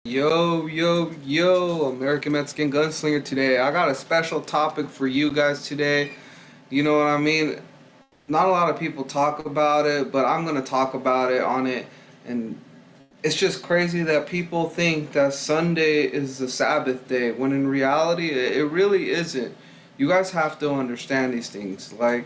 Yo, yo, yo, American Mexican Gunslinger today. I got a special topic for you guys today. You know what I mean? Not a lot of people talk about it, but I'm going to talk about it on it. And it's just crazy that people think that Sunday is the Sabbath day, when in reality, it really isn't. You guys have to understand these things. Like,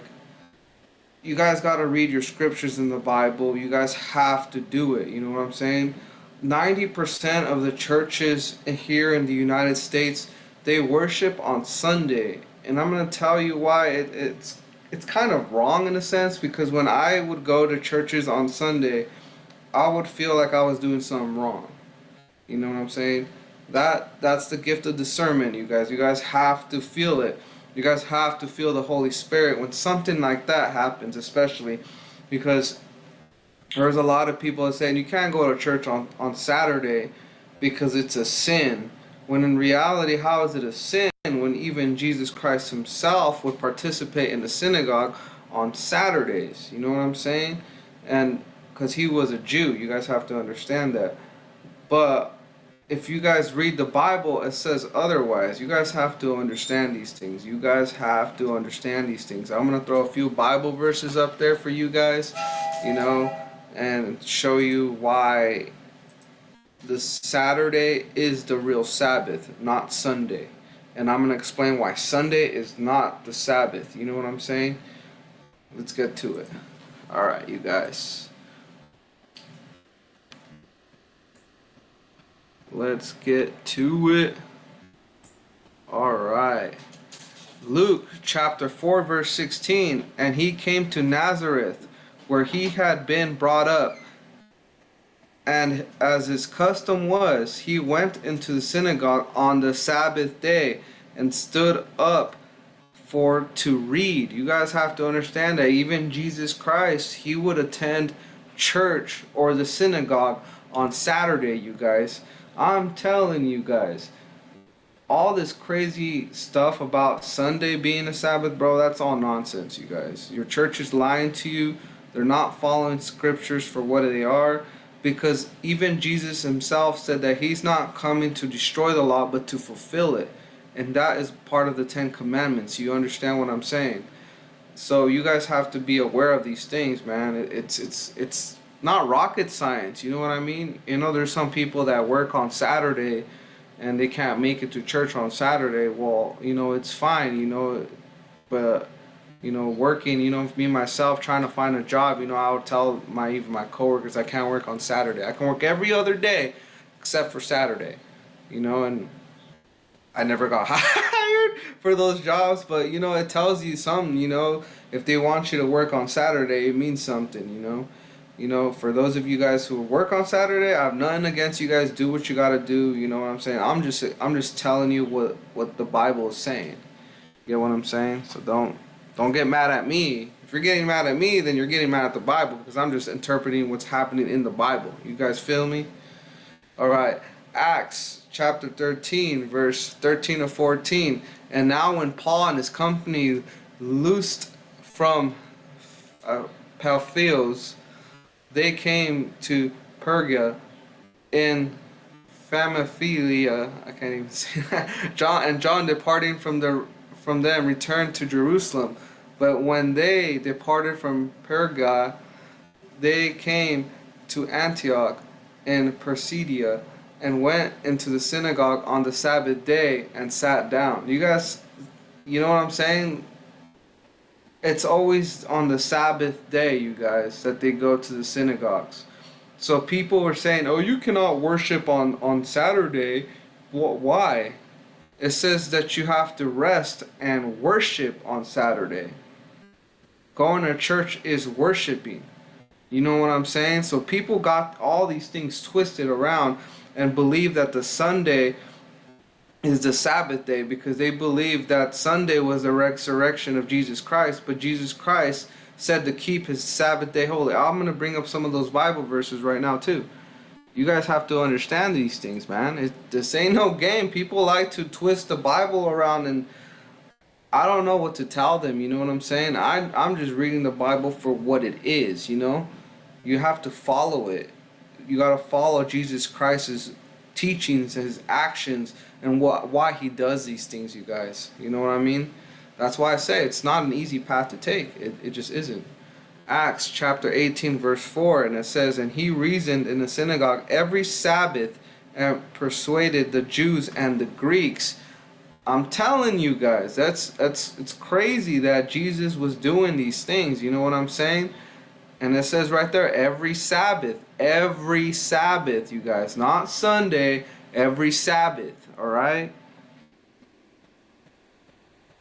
you guys got to read your scriptures in the Bible. You guys have to do it. You know what I'm saying? 90% of the churches here in the United States, they worship on Sunday. And I'm going to tell you why it's kind of wrong in a sense, because when I would go to churches on Sunday, I would feel like I was doing something wrong. You know what I'm saying? That's the gift of discernment, you guys. You guys have to feel it. You guys have to feel the Holy Spirit when something like that happens, especially because there's a lot of people that saying you can't go to church on Saturday because it's a sin. When in reality, how is it a sin when even Jesus Christ himself would participate in the synagogue on Saturdays? You know what I'm saying? And because he was a Jew, you guys have to understand that. But if you guys read the Bible, it says otherwise. You guys have to understand these things. You guys have to understand these things. I'm going to throw a few Bible verses up there for you guys, you know, and show you why the Saturday is the real Sabbath, not Sunday. And I'm going to explain why Sunday is not the Sabbath. You know what I'm saying? Let's get to it. Alright, you guys. Let's get to it. Alright. Luke chapter 4 verse 16. And he came to Nazareth, where he had been brought up. And as his custom was, he went into the synagogue on the Sabbath day and stood up for to read. You guys have to understand that even Jesus Christ, he would attend church or the synagogue on Saturday, you guys. I'm telling you guys, all this crazy stuff about Sunday being a Sabbath, bro, that's all nonsense, you guys. Your church is lying to you. They're not following scriptures for what they are, because even Jesus himself said that he's not coming to destroy the law but to fulfill it. And that is part of the 10 Commandments. You understand what I'm saying? So you guys have to be aware of these things, man. It's not rocket science, you know what I mean? You know, there's some people that work on Saturday and they can't make it to church on Saturday. Well, you know, it's fine, you know, but you know, working, you know, me myself trying to find a job, you know, I would tell even my coworkers I can't work on Saturday. I can work every other day except for Saturday, you know, and I never got hired for those jobs, but you know, it tells you something, you know, if they want you to work on Saturday, it means something, you know. You know, for those of you guys who work on Saturday, I have nothing against you guys. Do what you gotta do. You know what I'm saying? I'm just telling you what the Bible is saying. You get what I'm saying? So don't get mad at me. If you're getting mad at me, then you're getting mad at the Bible, because I'm just interpreting what's happening in the Bible. You guys feel me? All right. Acts chapter 13, verse 13 to 14. And now when Paul and his company loosed from Paphos, they came to Perga in Pamphylia. I can't even say that. John departing from them returned to Jerusalem. But when they departed from Perga, they came to Antioch in Pisidia and went into the synagogue on the Sabbath day and sat down. You guys, you know what I'm saying? It's always on the Sabbath day, you guys, that they go to the synagogues. So people were saying, oh, you cannot worship on Saturday. Why? It says that you have to rest and worship on Saturday. Going to church is worshiping. You know what I'm saying? So people got all these things twisted around and believe that the Sunday is the Sabbath day, because they believe that Sunday was the resurrection of Jesus Christ, but Jesus Christ said to keep his Sabbath day holy. I'm going to bring up some of those Bible verses right now too. You guys have to understand these things, man. This ain't no game. People like to twist the Bible around, and I don't know what to tell them, you know what I'm saying? I'm just reading the Bible for what it is, you know? You have to follow it. You got to follow Jesus Christ's teachings, his actions, and why he does these things, you guys. You know what I mean? That's why I say it's not an easy path to take. It just isn't. Acts chapter 18 verse 4, and it says, and he reasoned in the synagogue every Sabbath and persuaded the Jews and the Greeks. I'm telling you guys, it's crazy that Jesus was doing these things. You know what I'm saying? And it says right there, every Sabbath, you guys, not Sunday, every Sabbath. All right.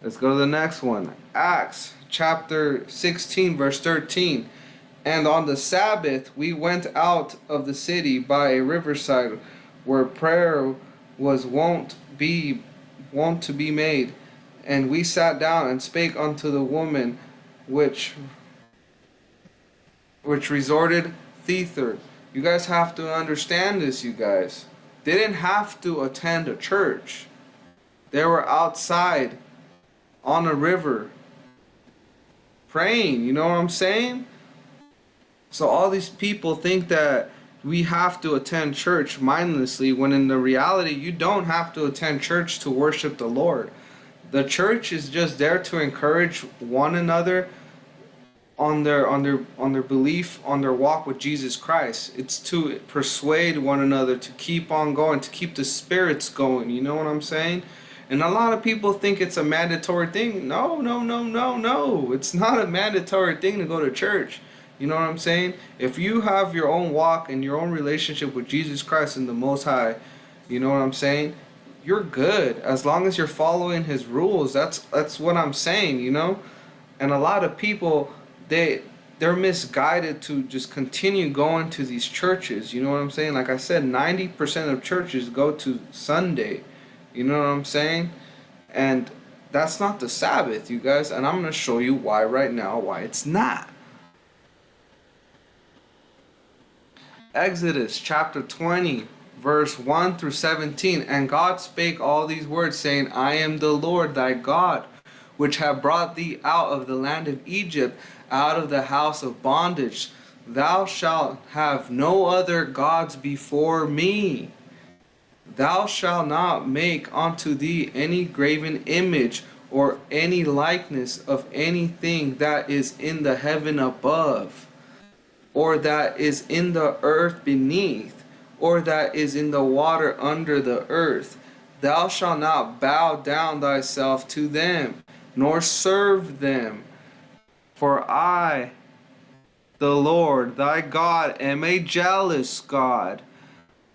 Let's go to the next one. Acts chapter 16 verse 13. And on the Sabbath we went out of the city by a riverside where prayer was wont to be made. And we sat down and spake unto the woman which resorted thither. You guys have to understand this, you guys. They didn't have to attend a church. They were outside on a river praying. You know what I'm saying? So all these people think that we have to attend church mindlessly, when in the reality you don't have to attend church to worship the Lord. The church is just there to encourage one another on their belief, on their walk with Jesus Christ. It's to persuade one another to keep on going, to keep the spirits going. You know what I'm saying? And a lot of people think it's a mandatory thing. No. It's not a mandatory thing to go to church. You know what I'm saying? If you have your own walk and your own relationship with Jesus Christ and the Most High, you know what I'm saying? You're good as long as you're following His rules. That's what I'm saying, you know? And a lot of people, they're misguided to just continue going to these churches. You know what I'm saying? Like I said, 90% of churches go to Sunday. You know what I'm saying? And that's not the Sabbath, you guys. And I'm going to show you why right now, why it's not. Exodus chapter 20, verse 1 through 17. And God spake all these words, saying, I am the Lord thy God, which have brought thee out of the land of Egypt, out of the house of bondage. Thou shalt have no other gods before me. Thou shalt not make unto thee any graven image, or any likeness of anything that is in the heaven above, or that is in the earth beneath, or that is in the water under the earth. Thou shalt not bow down thyself to them, nor serve them. For I, the Lord thy God, am a jealous God,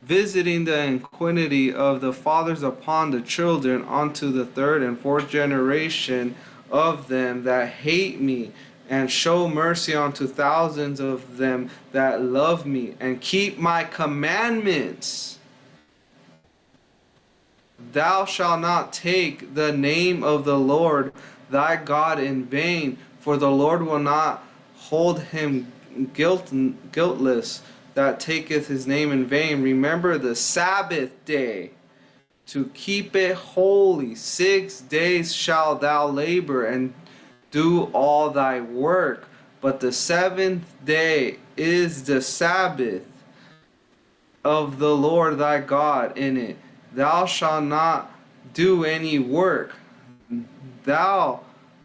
visiting the iniquity of the fathers upon the children unto the third and fourth generation of them that hate me, and show mercy unto thousands of them that love me and keep my commandments. Thou shalt not take the name of the Lord thy God in vain, for the Lord will not hold him guiltless that taketh his name in vain. Remember the Sabbath day, to keep it holy. 6 days shalt thou labor and do all thy work, but the seventh day is the Sabbath of the Lord thy God. In it thou shalt not do any work, thou,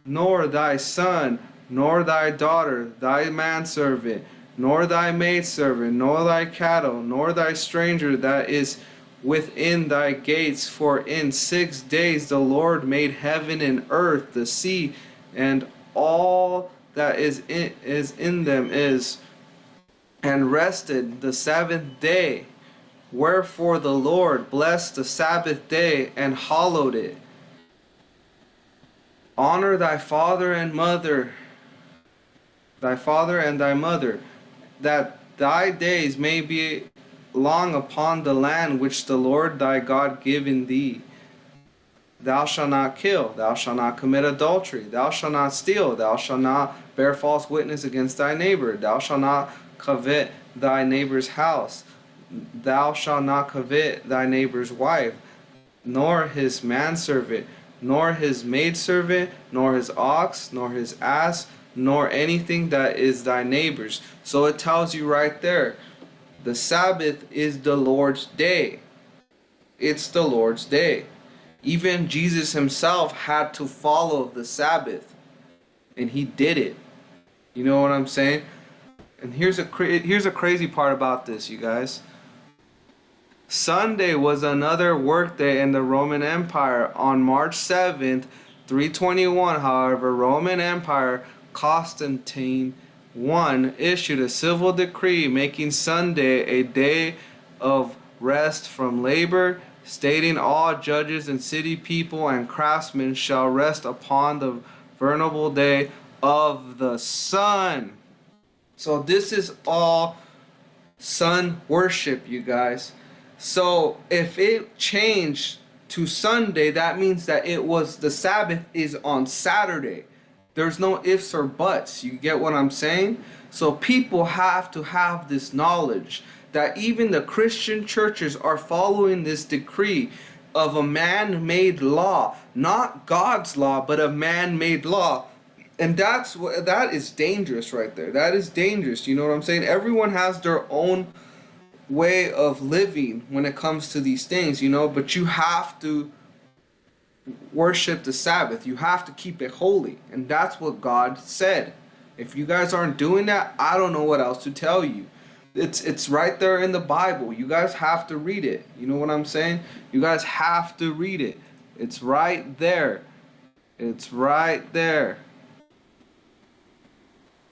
nor thy son, nor thy daughter, thy manservant, nor thy maidservant, nor thy cattle, nor thy stranger that is within thy gates. For in 6 days the Lord made heaven and earth, the sea, and all that is in them is, and rested the seventh day. Wherefore the Lord blessed the Sabbath day and hallowed it. Honor thy father and mother, thy father and thy mother, that thy days may be long upon the land which the Lord thy God giveth thee. Thou shalt not kill, thou shalt not commit adultery, thou shalt not steal, thou shalt not bear false witness against thy neighbor, thou shalt not covet thy neighbor's house, thou shalt not covet thy neighbor's wife, nor his manservant, nor his maidservant, nor his ox, nor his ass, nor anything that is thy neighbor's. So it tells you right there, the Sabbath is the Lord's day. it's the Lord's day. Even Jesus himself had to follow the Sabbath, and he did it. You know what I'm saying? And here's a crazy part about this, you guys. Sunday was another workday in the Roman Empire. On March 7th, 321, however, Roman Empire Constantine I issued a civil decree making Sunday a day of rest from labor, stating all judges and city people and craftsmen shall rest upon the venerable day of the sun. So this is all sun worship, you guys. So if it changed to Sunday, that means that the Sabbath is on Saturday. There's no ifs or buts. You get what I'm saying? So people have to have this knowledge that even the Christian churches are following this decree of a man-made law, not God's law, but a man-made law. And that is dangerous right there. That is dangerous. You know what I'm saying? Everyone has their own way of living when it comes to these things, but you have to worship the Sabbath. You have to keep it holy. And that's what God said. If you guys aren't doing that, I don't know what else to tell you. It's right there in the Bible. You guys have to read it. You know what I'm saying? You guys have to read it. It's right there. It's right there.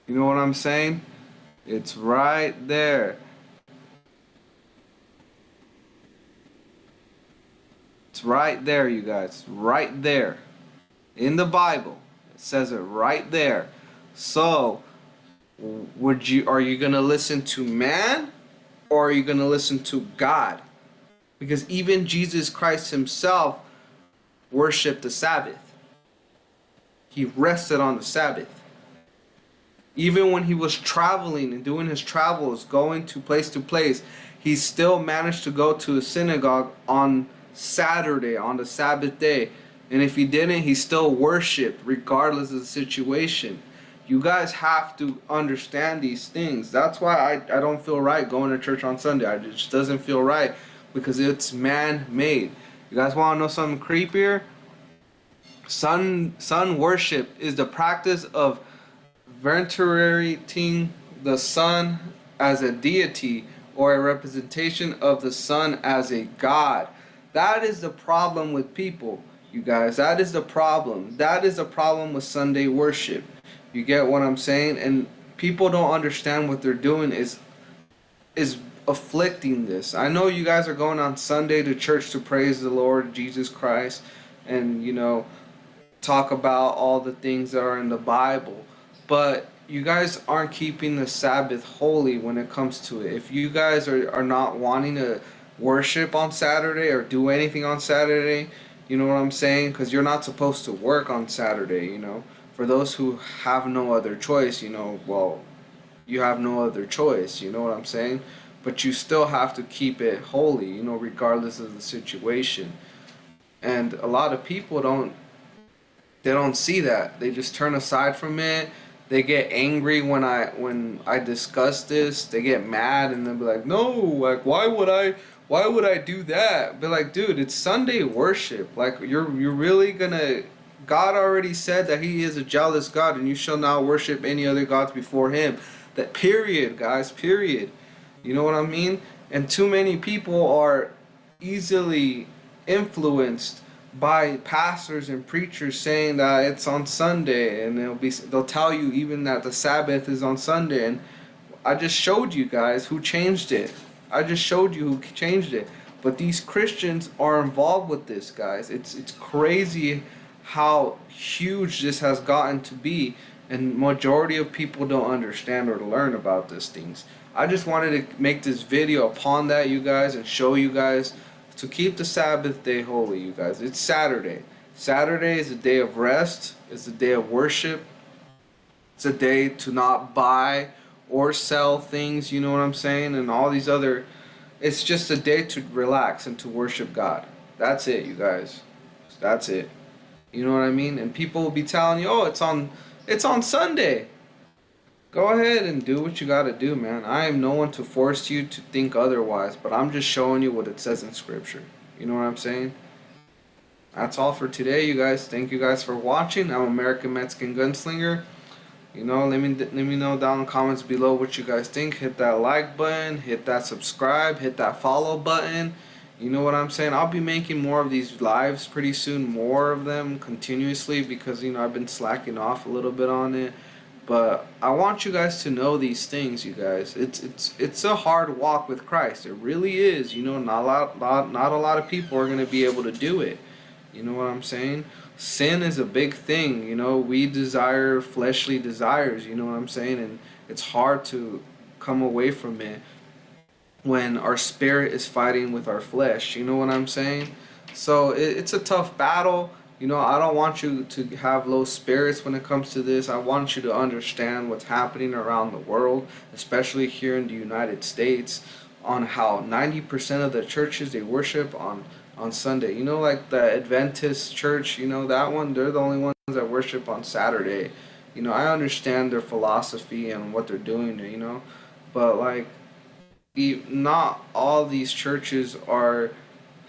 You know what I'm saying? It's right there. It's right there, you guys. Right there. In the Bible. It says it right there. So, are you going to listen to man, or are you going to listen to God? Because even Jesus Christ himself worshiped the Sabbath. He rested on the Sabbath. Even when he was traveling and doing his travels, going to place, he still managed to go to a synagogue on Saturday, on the Sabbath day. And if he didn't, he still worshiped regardless of the situation. You guys have to understand these things. That's why I don't feel right going to church on Sunday. It just doesn't feel right because it's man-made. You guys want to know something creepier? Sun worship is the practice of venerating the sun as a deity or a representation of the sun as a god. That is the problem with people, you guys. That is the problem. That is the problem with Sunday worship. You get what I'm saying? And people don't understand what they're doing is afflicting this. I know you guys are going on Sunday to church to praise the Lord Jesus Christ and, talk about all the things that are in the Bible. But you guys aren't keeping the Sabbath holy when it comes to it. If you guys are not wanting to worship on Saturday or do anything on Saturday, you know what I'm saying? Because you're not supposed to work on Saturday, For those who have no other choice, well, you have no other choice, you know what I'm saying? But you still have to keep it holy, regardless of the situation. And a lot of people don't see that. They just turn aside from it. They get angry when I discuss this. They get mad and they'll be like, no, like why would I do that? Be like, dude, it's Sunday worship. Like you're really gonna. God already said that He is a jealous God, and you shall not worship any other gods before Him. That period, guys. Period. You know what I mean? And too many people are easily influenced by pastors and preachers saying that it's on Sunday, and they'll tell you even that the Sabbath is on Sunday. And I just showed you guys who changed it. I just showed you who changed it. But these Christians are involved with this, guys. It's crazy how huge this has gotten to be, and majority of people don't understand or learn about these things. I just wanted to make this video upon that, you guys, and show you guys to keep the Sabbath day holy, you guys. It's Saturday. Saturday is a day of rest. It's a day of worship. It's a day to not buy or sell things, you know what I'm saying? And all these other... It's just a day to relax and to worship God. That's it, you guys. That's it. You know what I mean? And people will be telling you, oh, it's on Sunday. Go ahead and do what you gotta do, man. I am no one to force you to think otherwise, but I'm just showing you what it says in Scripture. You know what I'm saying? That's all for today, you guys. Thank you guys for watching. I'm American Mexican Gunslinger. Let me know down in the comments below what you guys think. Hit that like button, hit that subscribe, hit that follow button. You know what I'm saying? I'll be making more of these lives pretty soon, more of them continuously, because I've been slacking off a little bit on it. But I want you guys to know these things, you guys. It's a hard walk with Christ. It really is. Not a lot of people are gonna be able to do it. You know what I'm saying? Sin is a big thing. We desire fleshly desires. You know what I'm saying? And it's hard to come away from it when our spirit is fighting with our flesh. You know what I'm saying? So it's a tough battle. I don't want you to have low spirits when it comes to this. I want you to understand what's happening around the world, especially here in the United States, on how 90% of the churches, they worship on Sunday. Like the Adventist church, that one, they're the only ones that worship on Saturday. I understand their philosophy and what they're doing, but like, not all these churches are,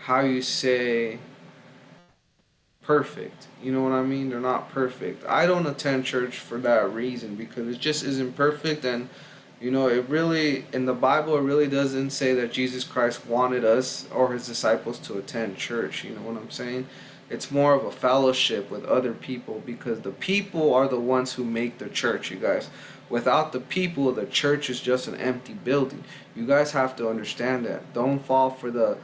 how you say, perfect. You know what I mean? They're not perfect. I don't attend church for that reason, because it just isn't perfect. And it really, in the Bible, it really doesn't say that Jesus Christ wanted us or his disciples to attend church. You know what I'm saying? It's more of a fellowship with other people, because the people are the ones who make the church, you guys. Without the people, the church is just an empty building. You guys have to understand that. Don't fall for the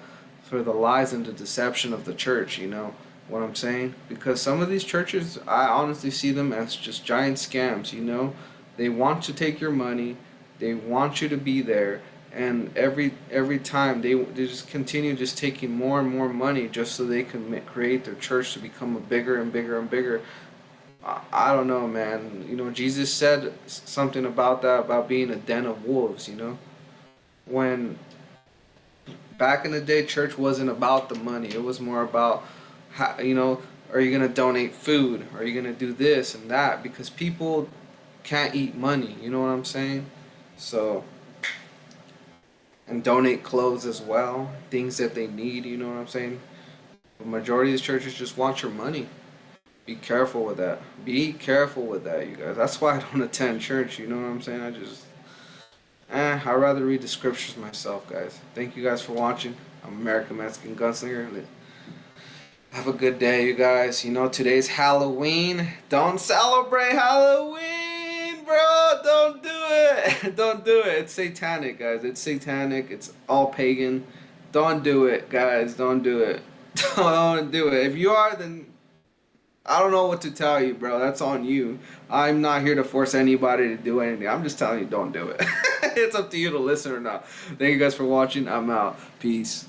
lies and the deception of the church, you know what I'm saying? Because some of these churches, I honestly see them as just giant scams. They want to take your money. They want you to be there, and every time they just continue just taking more and more money just so they can create their church to become a bigger and bigger and bigger. I don't know, man. Jesus said something about that, about being a den of wolves. When back in the day, church wasn't about the money. It was more about how, are you gonna donate food? Are you gonna do this and that? Because people can't eat money. You know what I'm saying? So, and donate clothes as well, things that they need. You know what I'm saying? The majority of these churches just want your money. Be careful with that. Be careful with that, you guys. That's why I don't attend church. You know what I'm saying? I'd rather read the scriptures myself, guys. Thank you guys for watching. I'm American Mexican Gunslinger. Have a good day, you guys. Today's Halloween. Don't celebrate Halloween, bro. Don't do it. Don't do it. It's satanic, guys. It's satanic. It's all pagan. Don't do it, guys. Don't do it. Don't do it. If you are, then I don't know what to tell you, bro. That's on you. I'm not here to force anybody to do anything. I'm just telling you, don't do it. It's up to you to listen or not. Thank you guys for watching. I'm out. Peace.